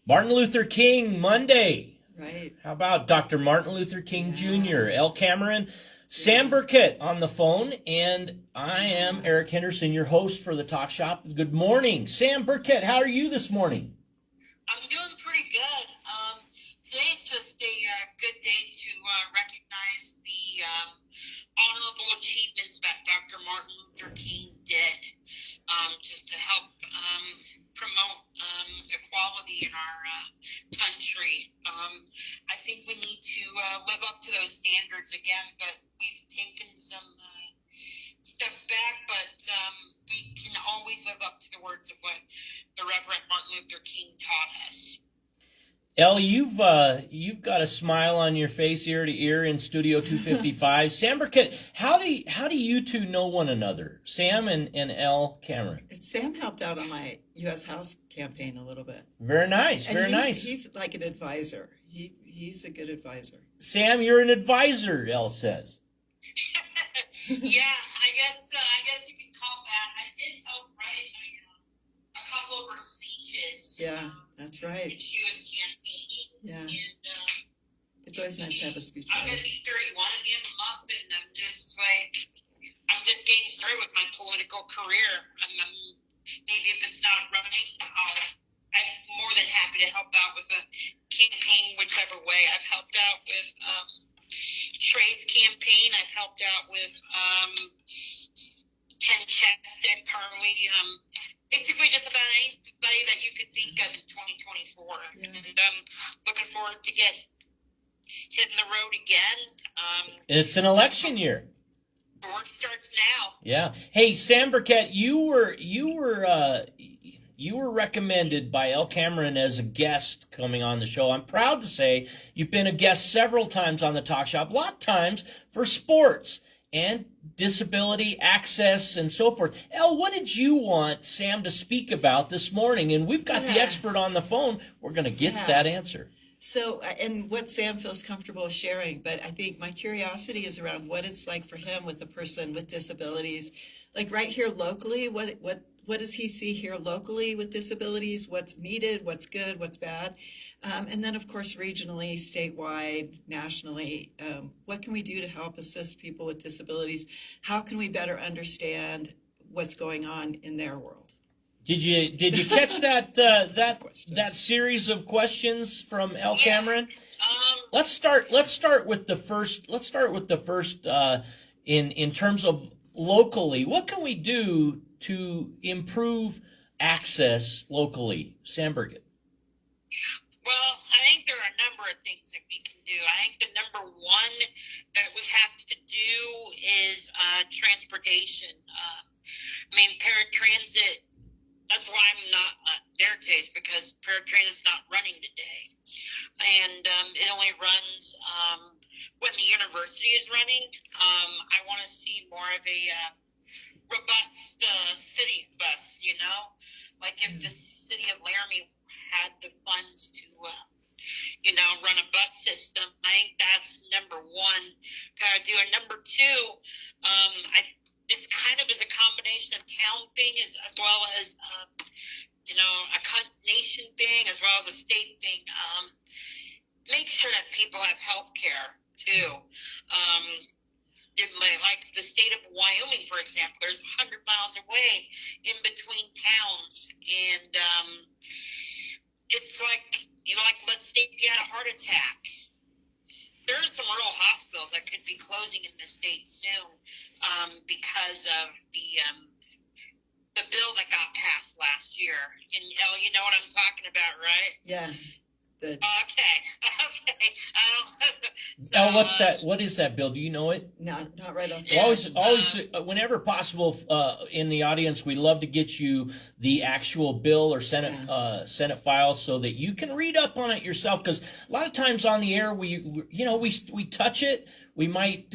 Martin Luther King Monday. Right. How about Dr. Martin Luther King Jr., Yeah. El Cameron, Sam Burkett on the phone, and I am Eric Henderson, your host for the Talk Shop. Good morning. Sam Burkett, how are you this morning? I'm doing pretty good. Today's just a good day to recognize the honorable achievements that Dr. Martin Luther King did, just to help promote equality in our country. I think we need to live up to those standards again, but we've taken some steps back, but we can always live up to the words of what the Reverend Martin Luther King taught us. El, you've got a smile on your face ear to ear in Studio 255. Sam Burkett, how do you two know one another? Sam and El Cameron. Sam helped out on my U.S. House campaign a little bit. Very nice, And very nice. He's like an advisor. He's a good advisor. Sam, you're an advisor, El says. Yeah, I guess you can call that. I did help write a couple of her speeches. Yeah, that's right. When she was campaigning. Yeah. And It's always nice to have a speech I'm writer. going to be 31 at the end of the month, and I'm just getting started with my political career. Maybe if it's not running, I'm more than happy to help out with a campaign, whichever way. I've helped out with Trey's campaign. I've helped out with Ken Chested, Carly, basically just about anybody that you could think of in 2024. Yeah. And looking forward to hitting the road again. It's an election year. Work starts now. Yeah. Hey, Sam Burkett, you were recommended by El Cameron as a guest coming on the show. I'm proud to say you've been a guest several times on the Talk Shop, a lot of times for sports and disability access and so forth. El, what did you want Sam to speak about this morning? And we've got the expert on the phone. We're going to get that answer. So, and what Sam feels comfortable sharing, but I think my curiosity is around what it's like for him with the person with disabilities, like right here locally. What does he see here locally with disabilities? What's needed? What's good? What's bad? And then, of course, regionally, statewide, nationally, what can we do to help assist people with disabilities? How can we better understand what's going on in their world? Did you catch that series of questions from El Cameron? Let's start with the first. In terms of locally, what can we do to improve access locally? Sam Burkett. Well, I think there are a number of things that we can do. I think the number one that we have to do is transportation. Paratransit. That's why I'm not their case, because Paratransit's not running today, and it only runs when the university is running. I want to see more of a robust city bus. Like if the city of Laramie had the funds to run a bus system. I think that's number one. Gotta do. And number two, it's kind of as a combination of town thing as well as a nation thing as well as a state thing. Make sure that people have health care too. Like the state of Wyoming, for example, there's 100 miles away in between towns, and it's like let's say if you had a heart attack. There are some rural hospitals that could be closing in the state soon because of the bill that got passed last year. And you know what I'm talking about, right? Yeah. Okay. What's that? What is that bill? Do you know it? Not right off the Always, whenever possible, in the audience, we love to get you the actual bill or Senate file so that you can read up on it yourself. Because a lot of times on the air, we touch it. We might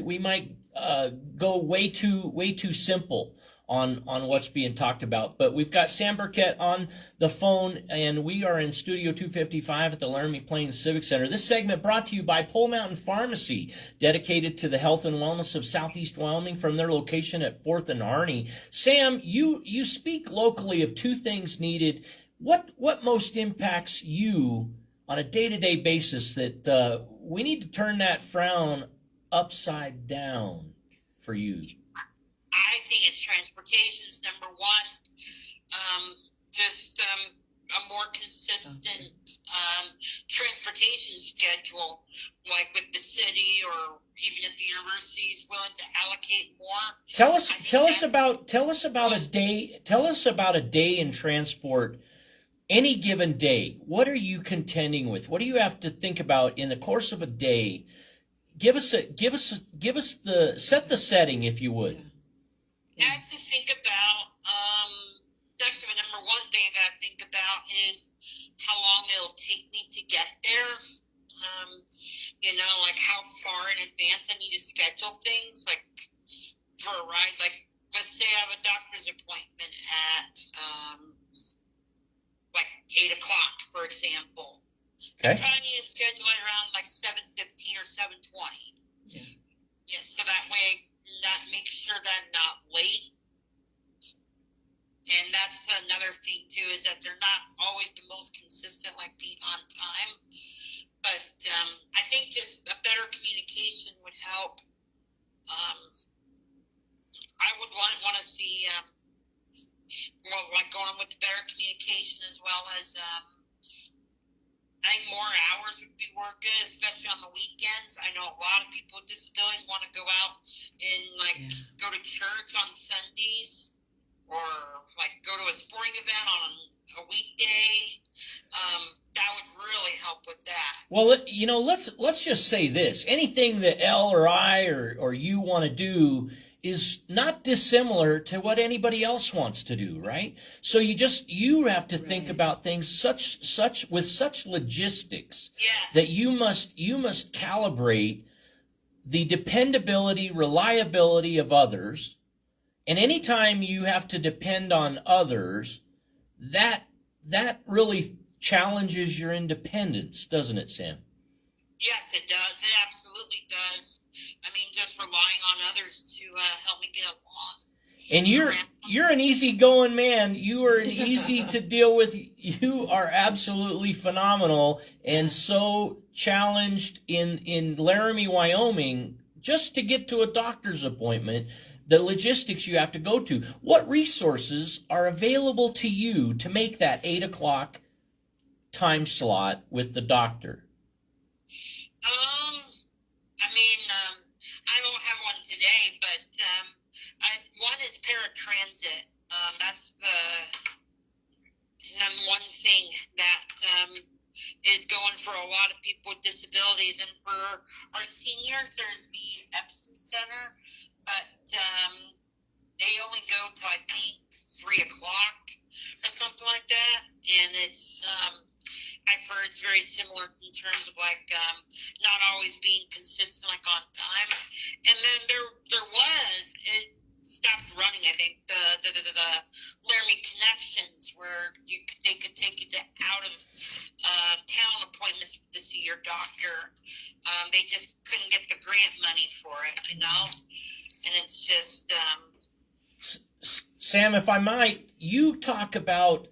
go way too simple on what's being talked about. But we've got Sam Burkett on the phone, and we are in Studio 255 at the Laramie Plains Civic Center. This segment brought to you by Pole Mountain Pharmacy, dedicated to the health and wellness of Southeast Wyoming from their location at 4th and Harney. Sam, you speak locally of two things needed what most impacts you on a day-to-day basis that we need to turn that frown upside down for you? I think it's transportation's number one. Just a more consistent transportation schedule, like with the city or even if the university is willing to allocate more. Tell us about a day in transport. Any given day, what are you contending with? What do you have to think about in the course of a day? Give us the set the setting, if you would. I have to think about, that's the number one thing I got to think about is how long it'll take me to get there. Like how far in advance I need to schedule things, like for a ride. Like, let's say I have a doctor's appointment at, like 8 o'clock, for example. Okay. I probably need to schedule it around like 7:15 or 7:20. Yeah, so that way, make sure that I'm not late. And that's another thing too, is that they're not always the most consistent, like being on time. But I think just a better communication would help. I would want to see, like going with the better communication as well as. I think more hours would be more good, especially on the weekends. I know a lot of people with disabilities want to go out and go to church on Sundays or like go to a sporting event on a weekday. That would really help with that. Well, let's just say this: anything that Elle or I or you want to do is not dissimilar to what anybody else wants to do, right? So you have to think about things with such logistics that you must calibrate the dependability, reliability of others. And anytime you have to depend on others, that really challenges your independence, doesn't it, Sam? Yes, it does. It absolutely does. I mean, just relying on others to help me get along. And you're an easygoing man. You are easy to deal with. You are absolutely phenomenal and so challenged in Laramie, Wyoming, just to get to a doctor's appointment, the logistics you have to go to. What resources are available to you to make that 8 o'clock time slot with the doctor? I don't have one today, but one is paratransit. That's the one thing that is going for a lot of people with disabilities. And for our seniors, there's the Epson Center, but they only go to, I think, 3 o'clock or something like that. And it's... I've heard it's very similar in terms of not always being consistent on time. And then it stopped running. I think the Laramie Connections, where they could take you out of town appointments to see your doctor. They just couldn't get the grant money for it, And it's just. Sam, if I might, you talk about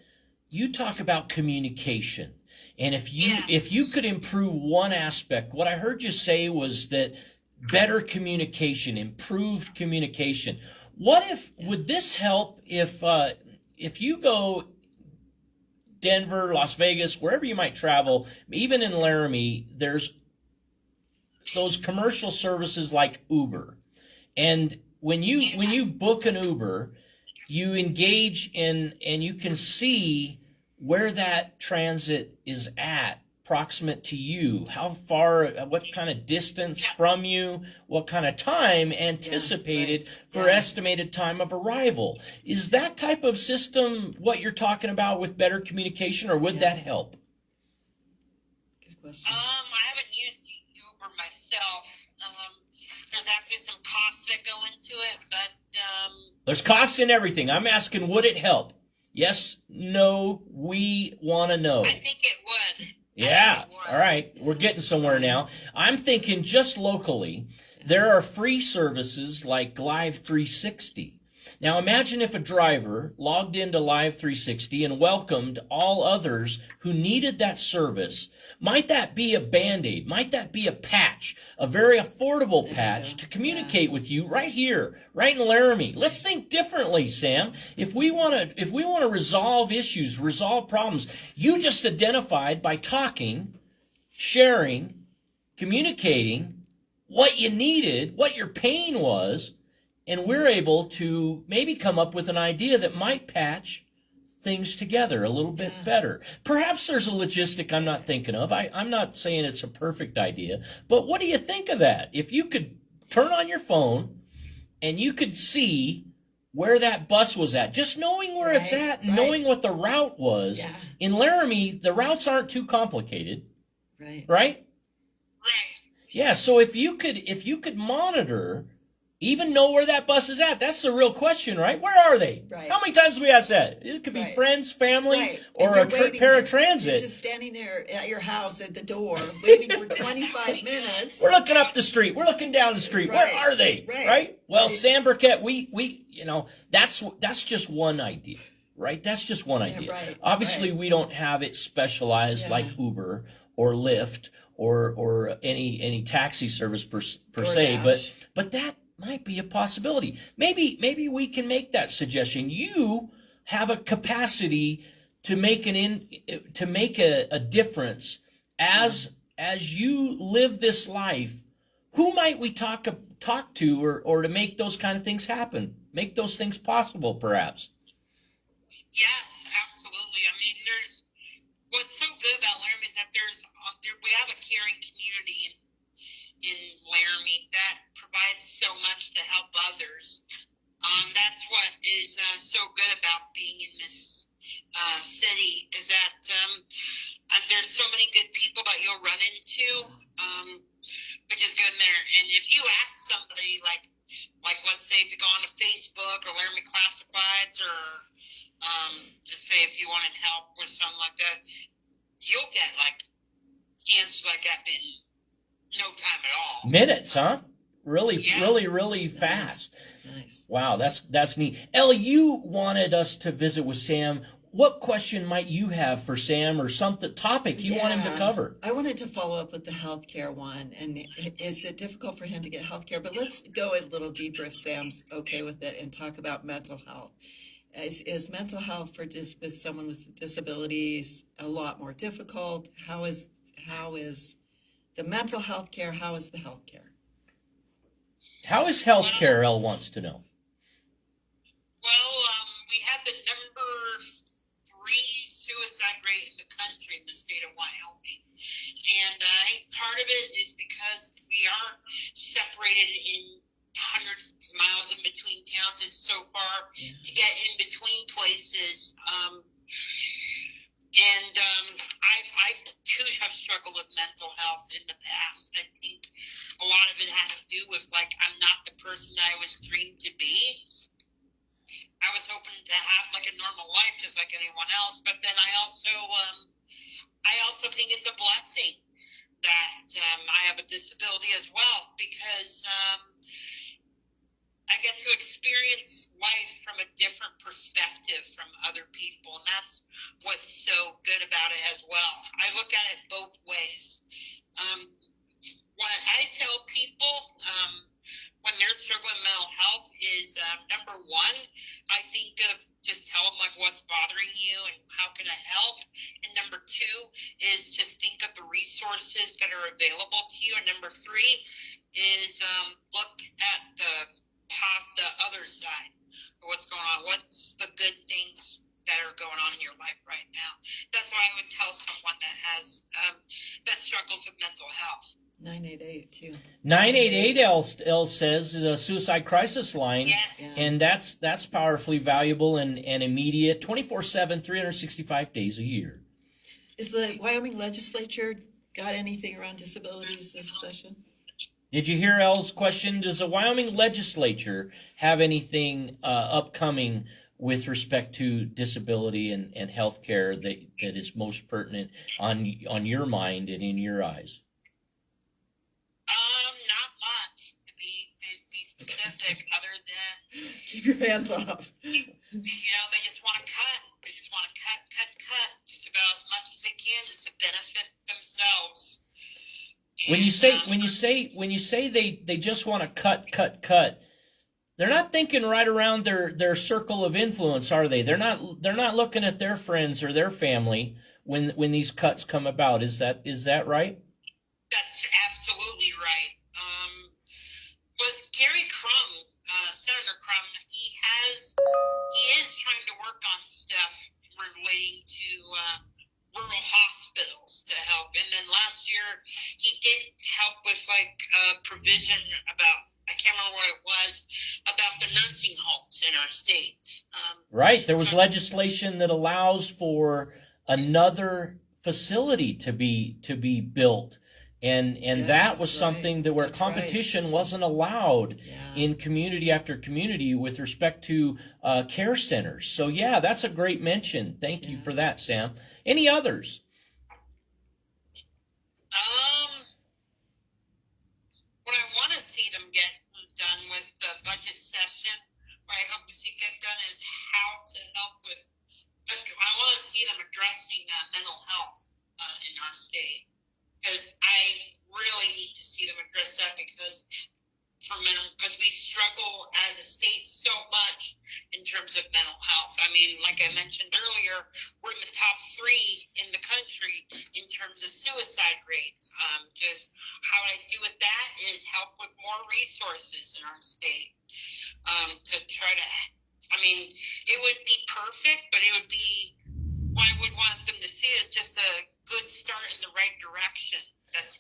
communication. And if you could improve one aspect, what I heard you say was that better communication, improved communication. Would this help if you go Denver, Las Vegas, wherever you might travel, even in Laramie, there's those commercial services like Uber. And when you book an Uber, you engage in and you can see where that transit is at, proximate to you, how far, what kind of distance from you, what kind of time anticipated for estimated time of arrival. Is that type of system what you're talking about with better communication, or would that help? Good question. I haven't used Uber myself. There's actually some costs that go into it, but... There's costs in everything. I'm asking, would it help? Yes, no, we want to know. I think it would. Yeah, all right. We're getting somewhere now. I'm thinking just locally, there are free services like Live 360 Now imagine if a driver logged into Live 360 and welcomed all others who needed that service. Might that be a Band-Aid? Might that be a patch, a very affordable patch to communicate with you right here, right in Laramie? Let's think differently, Sam. If we want to resolve issues, resolve problems, you just identified by talking, sharing, communicating what you needed, what your pain was, and we're able to maybe come up with an idea that might patch things together a little bit better. Perhaps there's a logistic I'm not thinking of. I'm not saying it's a perfect idea, but what do you think of that? If you could turn on your phone and you could see where that bus was at, just knowing where it's at and knowing what the route was. Yeah. In Laramie, the routes aren't too complicated, Right. right? Right. Yeah, so if you could monitor, even know where that bus is at, that's the real question, right? Where are they? Right. How many times have we asked that? It could be Right. friends, family, Right. or And a you're waiting there. You're paratransit. just standing there at your house at the door, waiting for 25 minutes. We're looking up the street. We're looking down the street. Right. Where are they? Right. Well, Right. Sam Burkett, we that's just one idea, right? That's just one idea. right. Obviously, we don't have it specialized Yeah. like Uber or Lyft or any taxi service per se, DoorDash. but that might be a possibility. Maybe we can make that suggestion. You have a capacity to make a difference as you live this life. Who might we talk to or to make those kind of things happen? Make those things possible, perhaps. Yes, absolutely. I mean, what's so good about Laramie is that we have a caring community in Laramie that provides so much to help others. That's what is so good about being in this city is that there's so many good people that you'll run into, which is good in there. And if you ask somebody, like let's say if you go on to Facebook or Laramie Classifieds or just say if you wanted help with something like that, you'll get like answers like that in no time at all. Minutes, huh? Really, Yeah. really fast. Nice. Wow, that's neat. Ellie, you wanted us to visit with Sam. What question might you have for Sam or something topic you want him to Yeah. cover? I wanted to follow up with the healthcare one. And is it difficult for him to get healthcare? But let's go a little deeper if Sam's okay with it and talk about mental health. Is mental health with someone with disabilities a lot more difficult? How is the mental health care? How is the health care? How is healthcare? Elle wants to know. Well, we had the number 3 suicide rate in the country in the state of Wyoming. And I think part of it is because we are separated in hundreds of miles in between towns. It's so far to get in between places. I too have struggled with mental health in the past. I think a lot of it has to do with, like, I'm not the person I was dreamed to be. I was hoping to have, like, a normal life just like anyone else, but then I also think it's a blessing that I have a disability as well, because I get to experience life from a different perspective from other people, and that's what's so good about it as well. I look at it both ways. What I tell people when they're struggling with mental health is, number one, I think of just tell them, like, what's bothering you and how can I help, and number two is just think of the resources that are available to you, and number three is look at the other side of what's going on. What's the good things that are going on in your life right now? That's what I would tell someone that has that struggles with mental health. 988 too. 988 Elle says is a suicide crisis line, Yes. Yeah. and that's powerfully valuable and immediate, 24/7, 365 days a year. Is the Wyoming legislature got anything around disabilities this session? Did you hear Elle's question? Does the Wyoming legislature have anything upcoming with respect to disability and health care that is most pertinent on your mind and in your eyes? Not much to be specific, other than Keep your hands off. They just want to cut. They just want to cut just about as much as they can just to benefit themselves. When you say they just want to cut, they're not thinking right around their circle of influence, are they? They're not looking at their friends or their family when these cuts come about. Is that right? That's absolutely right. Was Gary Crum, Senator Crum, he is trying to work on stuff relating to rural hospitals to help. And then last year he did help with provision about, I can't remember what it was, about the nursing homes in our state. Right. There was legislation that allows for another facility to be built. And that was something that where competition wasn't allowed in community after community with respect to care centers. So yeah, that's a great mention. Thank you for that, Sam. Any others? What I want to see them get done with the budget session, what I hope to see get done is how to help with. I want to see them addressing mental health in our state, because I really need to see them address that because we struggle as a state so much in terms of mental health. I mean, like I mentioned earlier, we're in the top 3 in the country in terms of suicide rates. Just how I do with that is help with more resources in our state to try to. I mean, it would be perfect, but it would be what I would want them to see is just a good start in the right direction. That's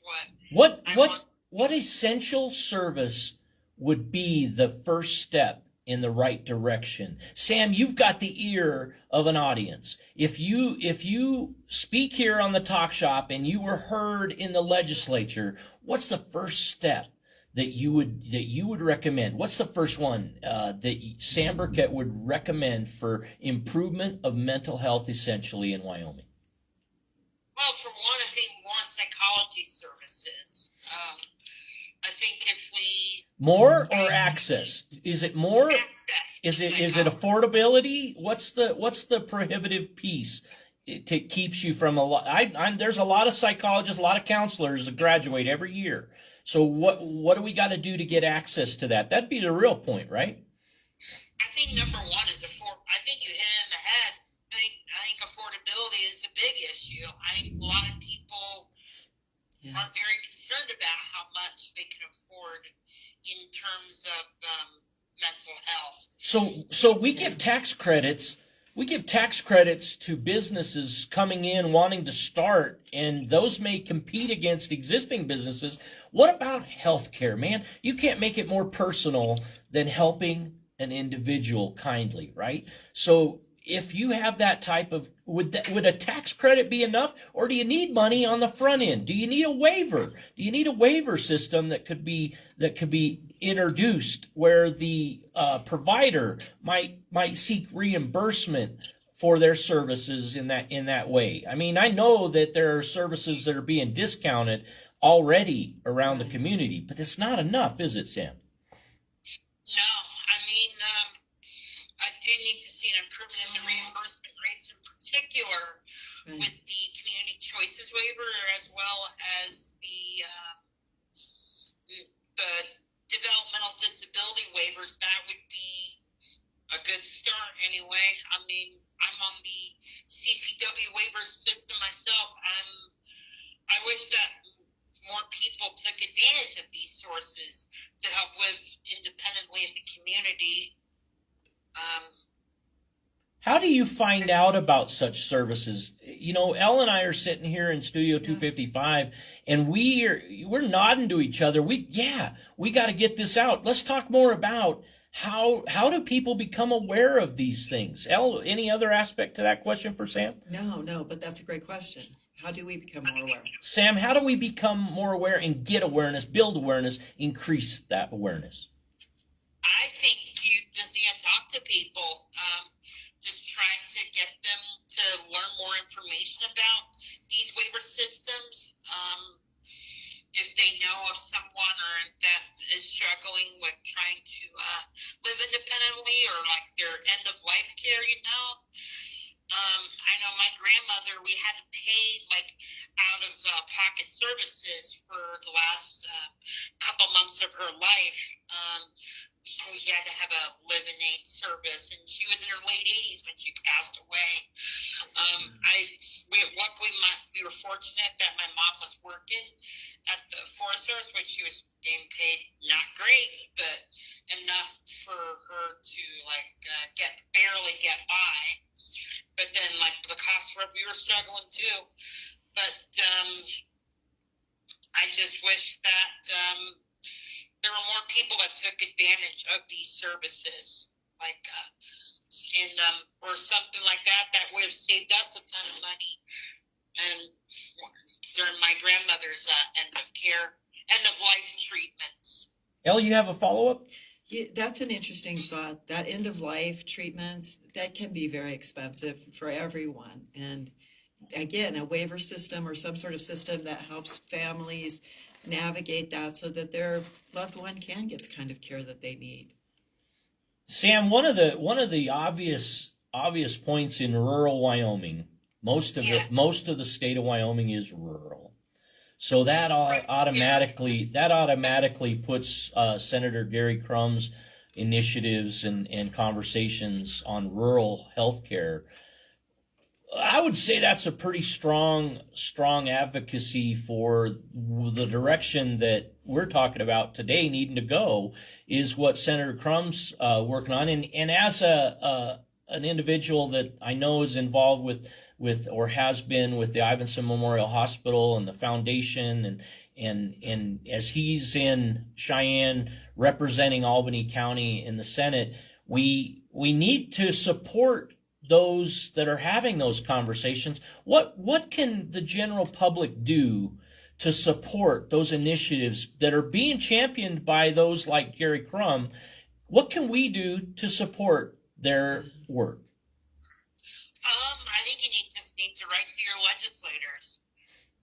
what essential service would be the first step in the right direction? Sam, you've got the ear of an audience. If you speak here on the Talk Shop and you were heard in the legislature, what's the first step that you would recommend? What's the first one that Sam Burkett would recommend for improvement of mental health essentially in Wyoming? Well, for one, I think more psychology services. I think if we more or access? Is it more? access, Is it affordability? What's the prohibitive piece? It keeps you from a lot. There's a lot of psychologists, a lot of counselors that graduate every year. So what do we got to do to get access to that? That'd be the real point, right? I think number one is I think you hit it in the head. I think affordability is the big issue. I think a lot of people are very concerned about how much they can afford in terms of mental health. So we give tax credits. We give tax credits to businesses coming in wanting to start, and those may compete against existing businesses. What about healthcare, man? You can't make it more personal than helping an individual kindly, right? So if you have that type of, would a tax credit be enough, or do you need money on the front end? Do you need a waiver? Do you need a waiver system that could be introduced where the provider might seek reimbursement for their services in that way? I mean, I know that there are services that are being discounted already around the community, but it's not enough, is it, Sam? No, I mean, I do need to see an improvement in the reimbursement rates, in particular with the community choices waiver, as well as the developmental disability waivers. That would be a good start anyway. I mean, I'm on the CCW waiver system myself. I wish that more people took advantage of these sources to help live independently in the community. How do you find out about such services? You know, Elle and I are sitting here in Studio 255, and we're nodding to each other. We got to get this out. Let's talk more about how do people become aware of these things? Elle, any other aspect to that question for Sam? No, but that's a great question. How do we become more aware? Sam, how do we become more aware and get awareness, build awareness, increase that awareness? I think you just need to talk to people. Just trying to get them to learn more information about these waiver systems. If they know of someone or that is struggling with trying to live independently or like their end of life care, you know. I know my grandmother, we had to pay like out of pocket services for the last couple months of her life. She had to have a live in aid service, and she was in her late 80s when she passed away. Luckily, we were fortunate that my mom was working at the Forest Service, when she was getting paid not great, but enough for her to barely get by. But then the cost for we were struggling too. But I just wish that there were more people that took advantage of these services, or something like that would have saved us a ton of money. And during my grandmother's end of life treatments. Elle, you have a follow-up? Yeah, that's an interesting thought. That end of life treatments, that can be very expensive for everyone. And again, a waiver system or some sort of system that helps families navigate that so that their loved one can get the kind of care that they need. Sam, one of the obvious points in rural Wyoming, most of the state of Wyoming is rural. So that automatically puts Senator Gary Crumb's initiatives and conversations on rural health care. I would say that's a pretty strong advocacy for the direction that we're talking about today needing to go is what Senator Crumb's working on. And as an individual that I know is involved with or has been with the Ivinson Memorial Hospital and the foundation and as he's in Cheyenne representing Albany County in the Senate, we need to support those that are having those conversations. What can the general public do to support those initiatives that are being championed by those like Gary Crumb? What can we do to support their work? I think you need to write to your legislators.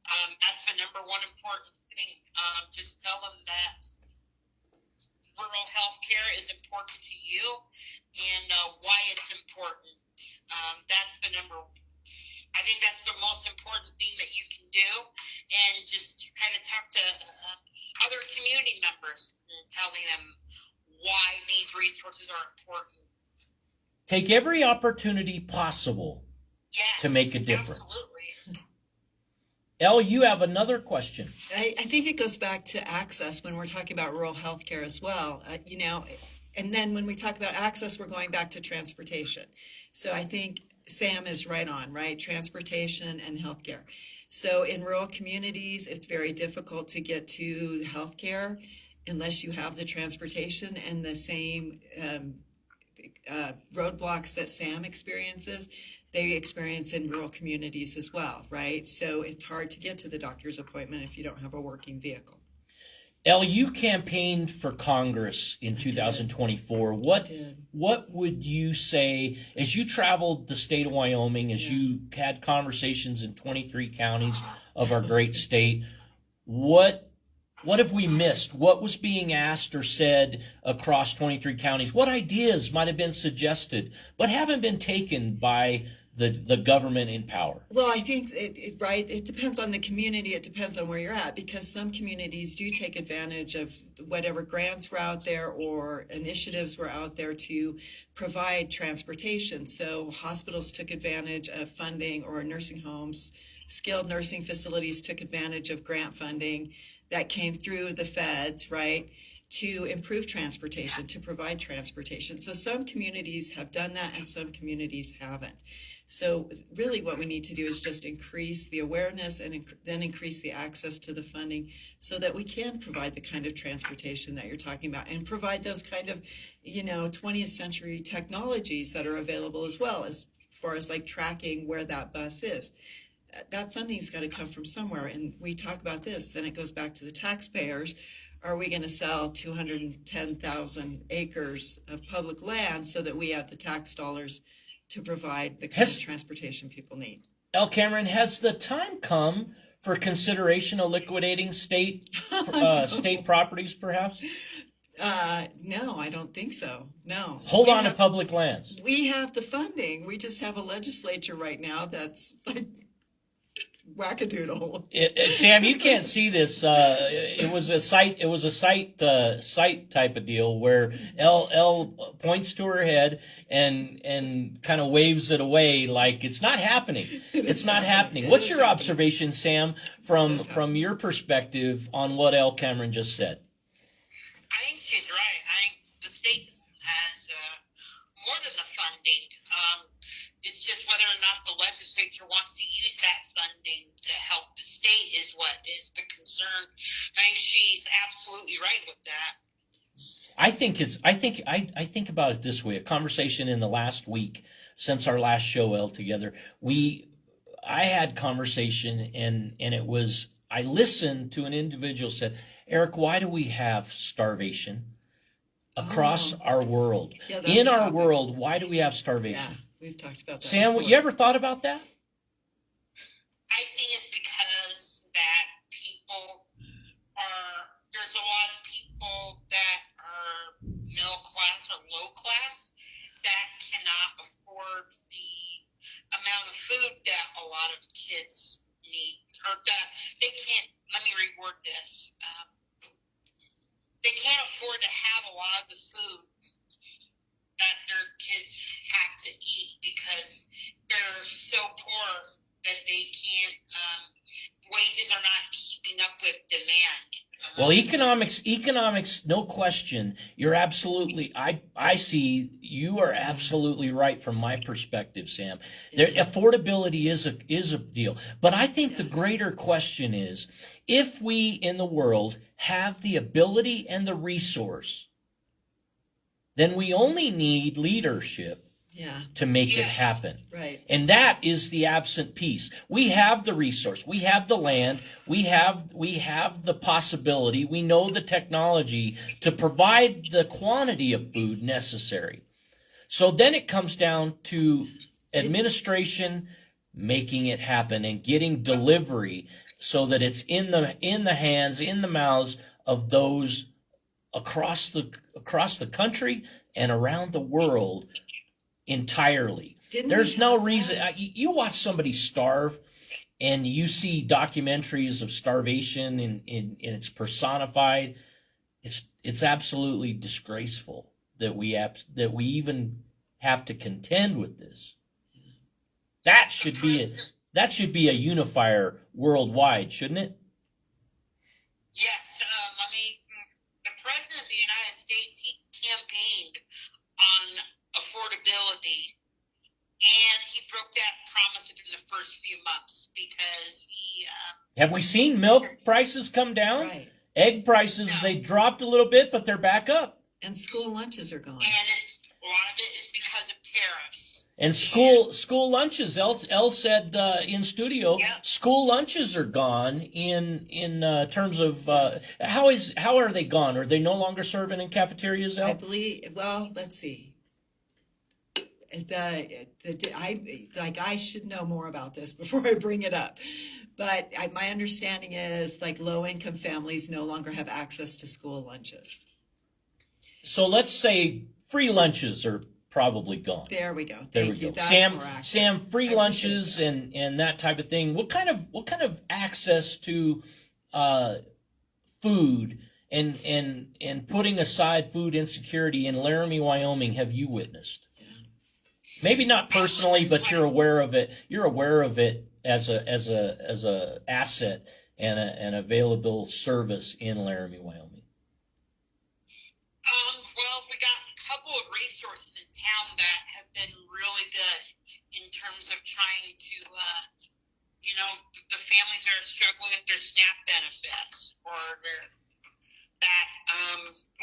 That's the number one important thing. Just tell them that rural health care is important to you and why it's important. I think that's the most important thing that you can do, and just kind of talk to other community members and telling them why these resources are important. Take every opportunity possible to make a difference. Absolutely. Elle, you have another question. I think it goes back to access when we're talking about rural health care as well. And then when we talk about access, we're going back to transportation. So I think Sam is right on, right? Transportation and healthcare. So in rural communities, it's very difficult to get to healthcare unless you have the transportation and the same roadblocks that Sam experiences, they experience in rural communities as well, right? So it's hard to get to the doctor's appointment if you don't have a working vehicle. Elle, you campaigned for Congress in 2024. What would you say as you traveled the state of Wyoming, as you had conversations in 23 counties of our great state? What have we missed? What was being asked or said across 23 counties? What ideas might have been suggested but haven't been taken by the government in power? Well, I think it depends on the community. It depends on where you're at, because some communities do take advantage of whatever grants were out there or initiatives were out there to provide transportation. So hospitals took advantage of funding, or nursing homes, skilled nursing facilities took advantage of grant funding that came through the feds, right, to improve transportation, to provide transportation. So some communities have done that and some communities haven't. So really what we need to do is just increase the awareness and then increase the access to the funding so that we can provide the kind of transportation that you're talking about and provide those kind of, 20th century technologies that are available as well, as far as like tracking where that bus is. That funding's got to come from somewhere. And we talk about this, then it goes back to the taxpayers. Are we going to sell 210,000 acres of public land so that we have the tax dollars to provide the kind of transportation people need? Elle Cameron, has the time come for consideration of liquidating state properties, perhaps? No, I don't think so. No. Hold We on to have- public lands. We have the funding. We just have a legislature right now that's like wackadoodle. Sam, you can't see this. It was a site. It was a site type of deal where L points to her head and kind of waves it away like it's not happening. It's not happening. It What's is your happening. observation, Sam, It from is happening. your perspective on what L Cameron just said? I think she's right. I think the state has more than the funding. It's just whether or not the legislature wants to use that funding to help the state is what is the concern. I think she's absolutely right with that. I think about it this way. A conversation in the last week since our last show, L, together. I had conversation and it was, I listened to an individual said, Eric, why do we have starvation across our world? Yeah, that's In a our topic. world, why do we have Yeah, starvation? we've talked about that. Sam, before. you ever thought about that? I think it's because that there's a lot of people that are middle class or low class that cannot afford the amount of food that a lot of kids need, or that they can't, let me reword this, they can't afford to have a lot of the food that their kids have to eat because they're so poor that they can't, wages are not keeping up with demand. Well, economics, no question. You're absolutely, I see you are absolutely right from my perspective, Sam. Affordability is a deal. But I think the greater question is, if we in the world have the ability and the resource, then we only need leadership Yeah, to make it Yes. happen. right. And that is the absent piece. We have the resource, we have the land, we have the possibility, we know the technology to provide the quantity of food necessary. So then it comes down to administration making it happen and getting delivery so that it's in the hands, in the mouths of those across the country and around the world entirely. Didn't There's we no have reason. that? You watch somebody starve, and you see documentaries of starvation, and it's personified. It's absolutely disgraceful that we even have to contend with this. That should be a unifier worldwide, shouldn't it? Yes, the President of the United States, he campaigned on affordability, and he broke that promise within the first few months because he, Have we seen milk prices come down? Right. Egg prices, they dropped a little bit, but they're back up. And school lunches are gone. and a lot of it is because of tariffs. And school lunches, El said in studio, Yeah. school lunches are gone in terms of how are they gone? Are they no longer serving in cafeterias, I El? believe. Well, let's see. I should know more about this before I bring it up, but my understanding is like low income families no longer have access to school lunches. So let's say free lunches are probably gone. There we go. There Thank we you. go. That's Sam, more accurate. Sam, free I appreciate lunches that. and that type of thing. What kind of access to food and putting aside food insecurity in Laramie, Wyoming have you witnessed? Maybe not personally, but you're aware of it. You're aware of it as a asset and an available service in Laramie, Wyoming. Well, we got a couple of resources in town that have been really good in terms of trying to, the families that are struggling with their SNAP benefits or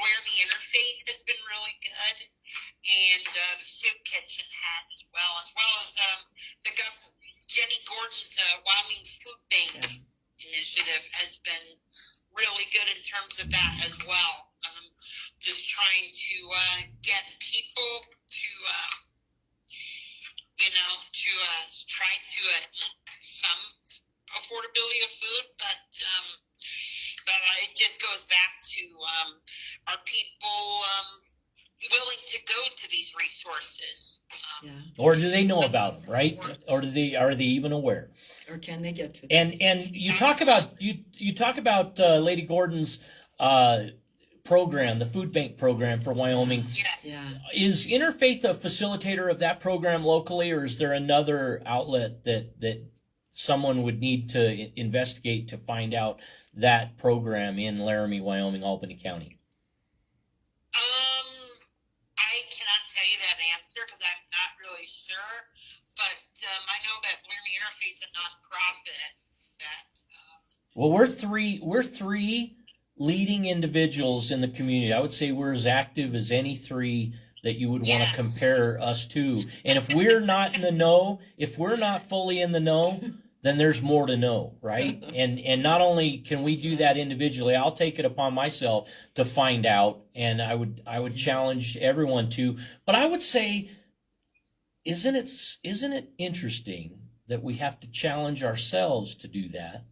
Laramie Interfaith has been really good, and the Soup Kitchen has as well as the Jenny Gordon's Wyoming Food Bank initiative has been really good in terms of that as well. Just trying to get people to, try to eat some affordability of food, but it just goes back to are people willing to go to these resources? Yeah. Or do they know about them, right? Or are they even aware? Or can they get to them? And you talk about Lady Gordon's program, the food bank program for Wyoming. Yes. Yeah. Is Interfaith a facilitator of that program locally, or is there another outlet that someone would need to investigate to find out that program in Laramie, Wyoming, Albany County? I cannot tell you that answer because I'm not really sure. But I know that Laramie Interfaith is a nonprofit that. Well, we're three leading individuals in the community. I would say we're as active as any three that you would want to Yes. compare us to. And if we're not in the know, if we're not fully in the know, then there's more to know, right? And not only can we do that individually, I'll take it upon myself to find out, and I would challenge everyone to. But I would say, isn't it interesting that we have to challenge ourselves to do that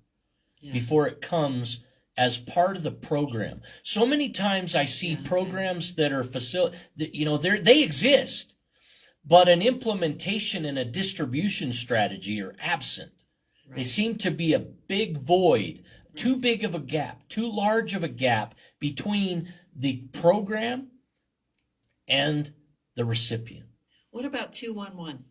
Yeah. before it comes as part of the program? So many times I see Yeah, okay. programs that are they exist, but an implementation and a distribution strategy are absent. They Right. seem to be a big void, too big of a gap, too large of a gap between the program and the recipient. What about 211?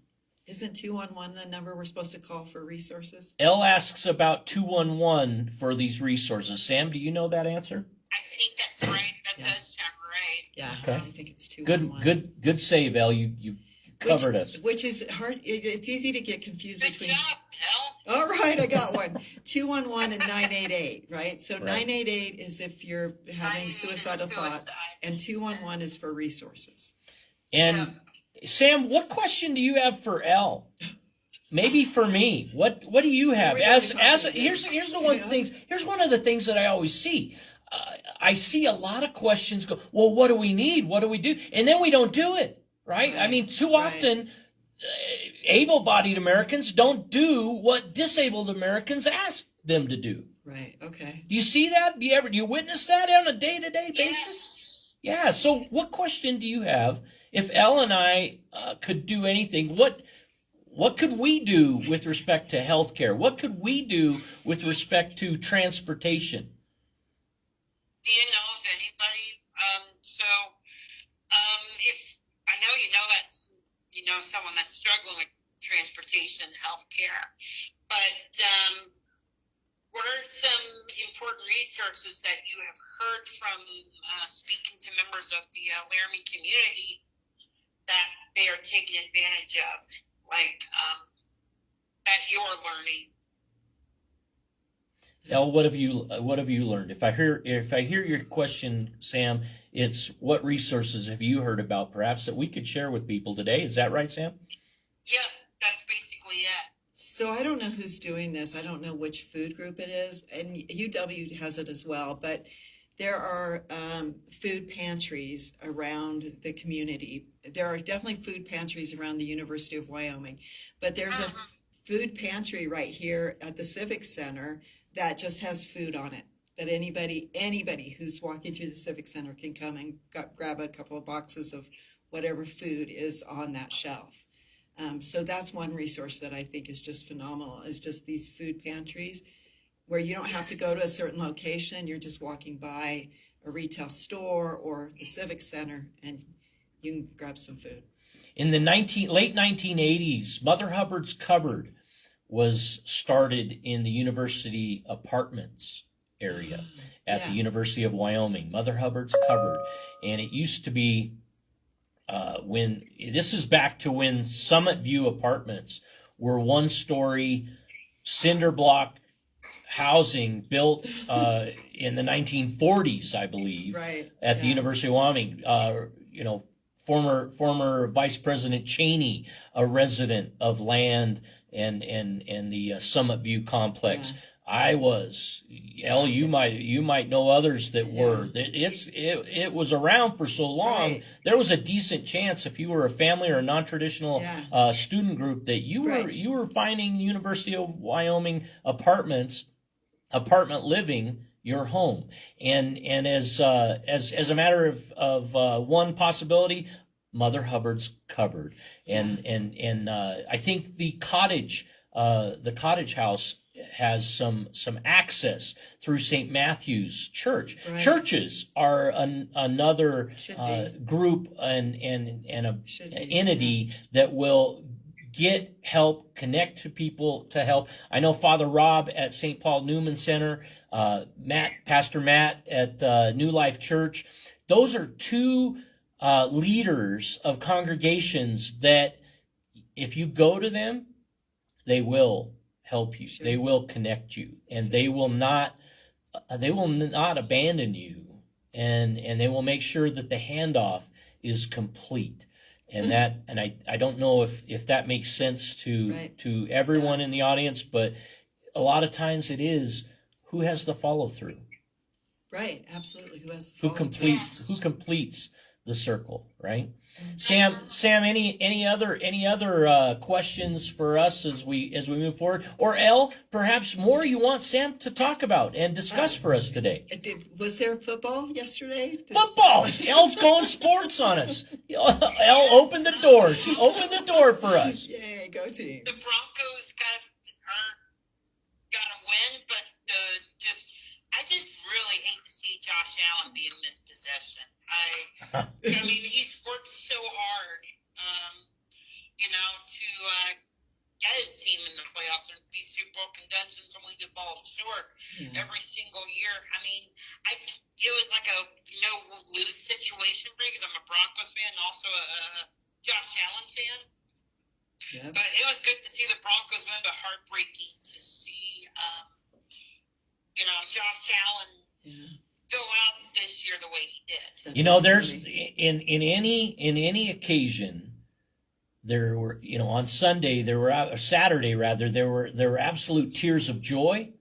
Isn't 211 the number we're supposed to call for resources? Elle asks about 211 for these resources. Sam, do you know that answer? I think that's right. That Yeah. does sound right. Yeah, Okay. I think it's 211. Good save, Elle. You covered us. Which is hard. It's easy to get confused Good between. job, Hell. All right, I got one. 211 and 988, right? So Right. 988 is if you're having suicidal thoughts, Suicide. and 211 is for resources. And Sam, what question do you have for Elle? Maybe for me. What do you have? We As already talked here's about here's it. the one Sam? things. Here's one of the things that I always see. I see a lot of questions go, well, what do we need? What do we do? And then we don't do it, right? I Right, mean, too right. often, able-bodied Americans don't do what disabled Americans ask them to do. Right. Okay. Do you see that? Do you witness that on a day-to-day basis? Yes. Yeah. So, what question do you have? If Elle and I could do anything, what could we do with respect to healthcare? What could we do with respect to transportation? Do you know of anybody? If I know you know someone that's struggling with transportation, healthcare, but what are some important resources that you have heard from speaking to members of the Laramie community that they are taking advantage of, like that you're learning? Elle, what have you learned? If I hear your question, Sam, it's what resources have you heard about, perhaps that we could share with people today? Is that right, Sam? Yeah, that's basically it. So I don't know who's doing this. I don't know which food group it is, and UW has it as well. But there are food pantries around the community. There are definitely food pantries around the University of Wyoming, but there's a food pantry right here at the Civic Center that just has food on it. That anybody who's walking through the Civic Center can come and grab a couple of boxes of whatever food is on that shelf. So that's one resource that I think is just phenomenal, is just these food pantries where you don't have to go to a certain location. You're just walking by a retail store or the Civic Center and you can grab some food. In the late 1980s, Mother Hubbard's Cupboard was started in the university apartments area at the Yeah. University of Wyoming. Mother Hubbard's Cupboard. And it used to be this is back to when Summit View apartments were one-story cinder block housing built in the 1940s, I believe, Right. at the Yeah. University of Wyoming. Former Vice President Cheney, a resident of land and the Summit View complex. Yeah. I was. Elle, you might know others that Yeah. were. It was around for so long. Right. There was a decent chance, if you were a family or a non-traditional Yeah. student group, that you were Right. finding University of Wyoming apartment living. your home. And as a matter of one possibility, Mother Hubbard's cupboard. And I think the cottage house has some access through St. Matthew's Church. Right. Churches are another Should be. group and a Should be, entity that will get help, connect to people to help. I know Father Rob at St. Paul Newman Center, Pastor Matt at New Life Church. Those are two leaders of congregations that if you go to them, they will help you. Sure. They will connect you, and they will not abandon you, and they will make sure that the handoff is complete. And I don't know if that makes sense to everyone in the audience, but a lot of times it is who has the follow through, Right, absolutely. Who has the who follow-through? completes the circle, right? Sam, any other questions for us as we move forward, or Elle, perhaps more you want Sam to talk about and discuss for us today? Was there football yesterday? Football. Elle's going sports on us. Elle, open the door. She opened the door for us. Yay, go team. The Broncos got a win, but I just really hate to see Josh Allen be in this possession. I mean, he's worked so hard, to get his team in the playoffs and be Super Bowl contention, so we could fall short every single year. I mean, it was like a no-lose situation for me because I'm a Broncos fan and also a Josh Allen fan. Yep. But it was good to see the Broncos win, but heartbreaking to see, Josh Allen go out this year the way he did. There's in any occasion there were on Sunday Saturday rather there were absolute tears of joy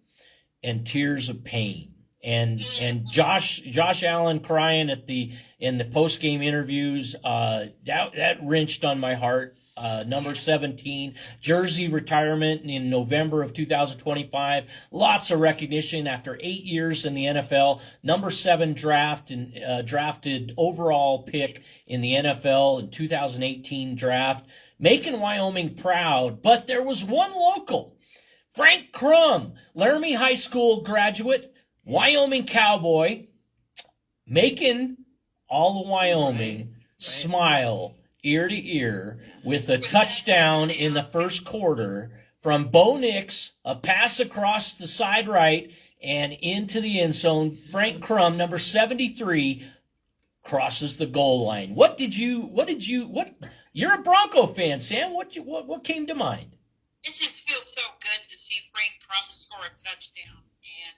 and tears of pain. And Josh Allen crying in the post game interviews, that wrenched on my heart. Number 17, jersey retirement in November of 2025. Lots of recognition after 8 years in the NFL. Number 7 drafted overall pick in the NFL in 2018 draft, making Wyoming proud. But there was one local, Frank Crum, Laramie High School graduate, Wyoming Cowboy, making all of Wyoming smile ear to ear with a touchdown in the first quarter from Bo Nix, a pass across the side right and into the end zone. Frank Crum, number 73, crosses the goal line. You're a Bronco fan, Sam. What came to mind? It just feels so good to see Frank Crum score a touchdown, and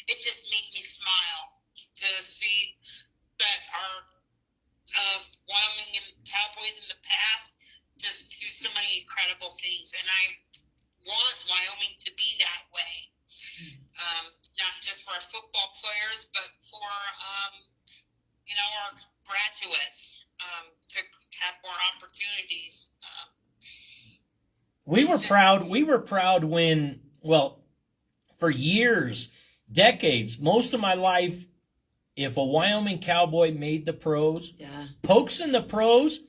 it just made me smile to see that our Wyoming and Cowboys in the past just do so many incredible things, and I want Wyoming to be that way, not just for our football players, but for our graduates to have more opportunities. We were proud when, for years, decades, most of my life, if a Wyoming Cowboy made the pros, Pokes in the pros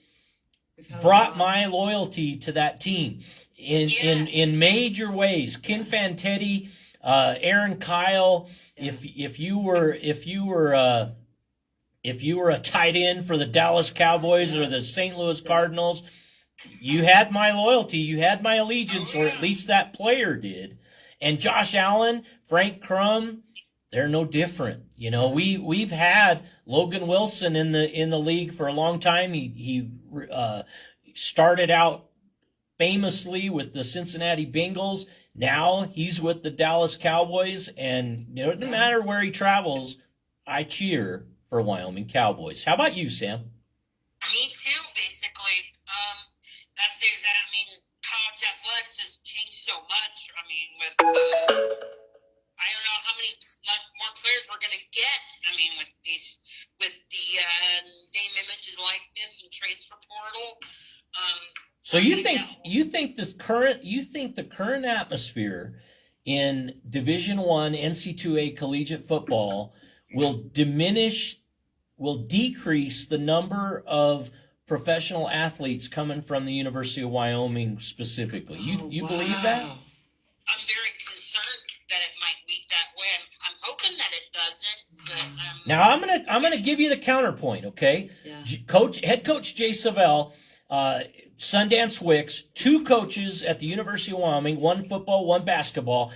brought my loyalty to that team in major ways. Ken Fantetti, Aaron Kyle. If you were a tight end for the Dallas Cowboys or the St. Louis Cardinals, you had my loyalty, you had my allegiance, or at least that player did. And Josh Allen, Frank Crum, they're no different. We've had Logan Wilson in the league for a long time. He started out famously with the Cincinnati Bengals. Now he's with the Dallas Cowboys, and it doesn't matter where he travels, I cheer for Wyoming Cowboys. How about you, Sam? Me too, basically. College athletics has changed so much. With I don't know how many more players we're going to get. With the name, image, and likeness and transfer portal. So you think the current atmosphere in Division I NC2A collegiate football will decrease the number of professional athletes coming from the University of Wyoming specifically. You believe that? I'm very concerned that it might be that way. I'm hoping that it doesn't, but Now I'm gonna give you the counterpoint, okay? Yeah. Head coach Jay Savell, Sundance Wicks, two coaches at the University of Wyoming, one football, one basketball.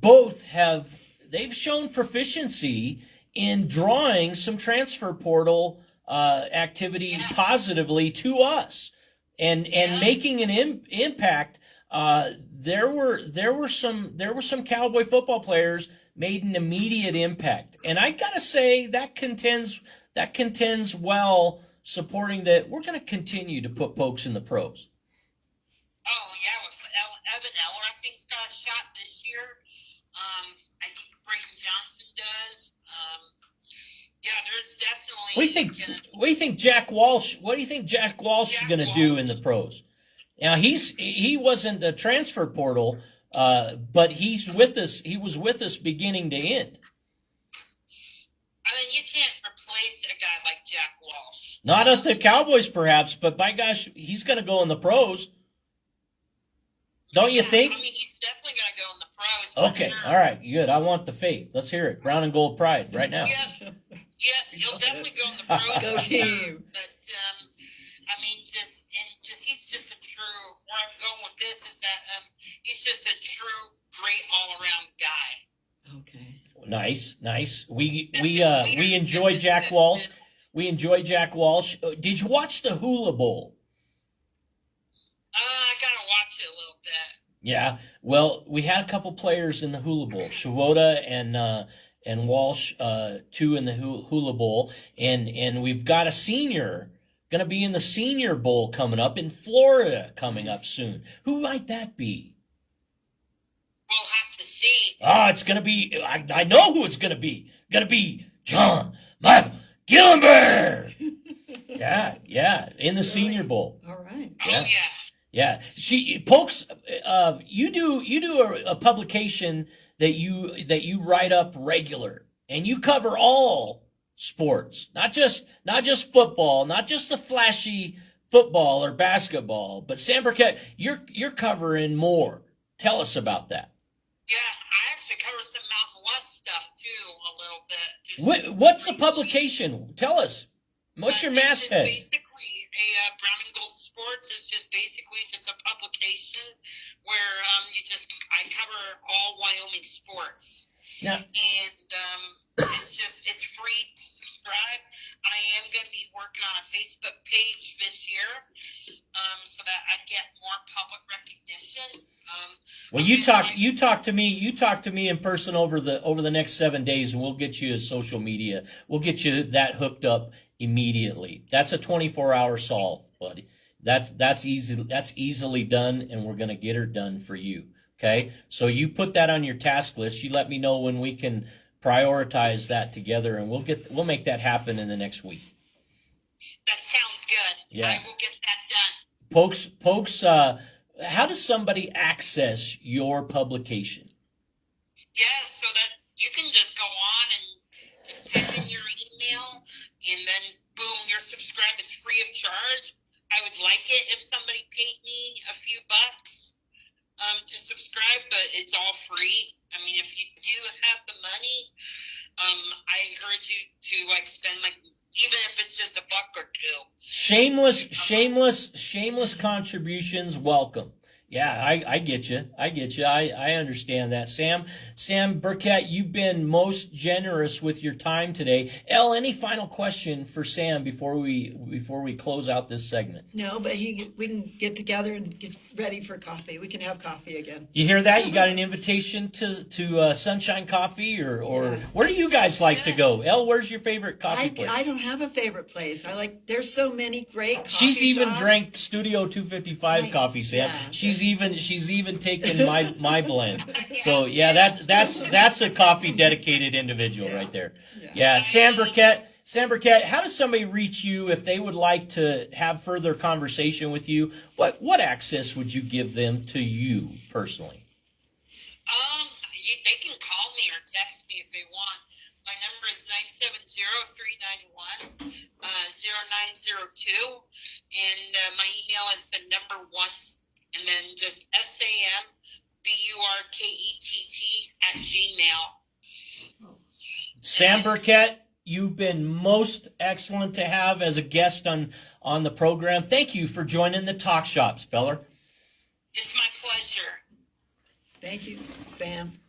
They've shown proficiency in drawing some transfer portal activity positively to us, and making an impact. There were some Cowboy football players made an immediate impact, and I gotta say that contends well, supporting that we're going to continue to put Pokes in the pros. oh yeah, with Evan Eller, I think's got a shot this year. I think Brayden Johnson does. Yeah, there's definitely. What do you think Jack Walsh? What do you think Jack Walsh is going to do in the pros? Now he wasn't a transfer portal, but he's with us. He was with us beginning to end. I mean, you can't replace a guy like Jack Walsh. Not at the Cowboys, perhaps, but by gosh, he's going to go in the pros. Don't you think? I mean, he's definitely going to go in the pros. Okay, sure. all right, good. I want the faith. Let's hear it. Brown and gold pride right now. Yeah, he'll definitely go in the pros. Go team. But I mean, he's just a true. Where I'm going with this is that he's just a true, great all-around guy. Okay. Nice. We enjoy Jack Walsh. We enjoy Jack Walsh. Did you watch the Hula Bowl? I gotta watch it a little bit. Yeah. Well, we had a couple players in the Hula Bowl, Shavoda and Walsh, two in the Hula Bowl, and we've got a senior going to be in the Senior Bowl coming up in Florida coming up soon. Who might that be? We'll have to see. Oh, it's going to be. I know who it's going to be. Going to be John Michael Gillenberg. Yeah, in the Senior Bowl. All right. Yeah. Oh yeah. Yeah, Pokes, you do a publication that you write up regular, and you cover all sports, not just football, not just the flashy football or basketball, but Sam Burkett, you're covering more. Tell us about that. Yeah, I actually cover some Mountain West stuff too a little bit. What's the publication? Tell us. What's your masthead? It's basically a Brown and Gold Sports is just basically just a publication where I cover all Wyoming sports. Now, And it's free to subscribe. I am going to be working on a Facebook page this year so that I get more public recognition. well, you talk to me in person over the next 7 days, and we'll get you a social media. We'll get you that hooked up immediately. That's a 24-hour solve, buddy. That's easily done, and we're going to get her done for you. Okay, so you put that on your task list. You let me know when we can prioritize that together, and we'll make that happen in the next week. That sounds good. Yeah. I will get that done. Pokes, how does somebody access your publication? Yeah, so that you can just go on and just type in your email, and then boom, you're subscribed. It's free of charge. I would like it if somebody paid me a few bucks to subscribe, but it's all free. I mean, if you do have the money, I encourage you to spend even if it's just $1 or $2. Shameless contributions welcome. Yeah, I get you. I understand that. Sam Burkett, you've been most generous with your time today. Elle, any final question for Sam before we close out this segment? No, but we can get together and get ready for coffee. We can have coffee again. You hear that? You got an invitation to Sunshine Coffee, or where do you guys like to go? Elle, where's your favorite coffee place? I don't have a favorite place. There's so many great coffee She's even shops. drank Studio 255 coffee, Sam. Yeah, she's even taken my blend. So yeah, that's a coffee dedicated individual right there. Yeah, Sam Burkett, how does somebody reach you if they would like to have further conversation with you? What access would you give them to you personally? me if they want. My number is 970-391-0902, and my email is the number one, and then just SAMBURKETT@gmail. Sam Burkett, you've been most excellent to have as a guest on the program. Thank you for joining the Talk Shops, feller. It's my pleasure. Thank you, Sam.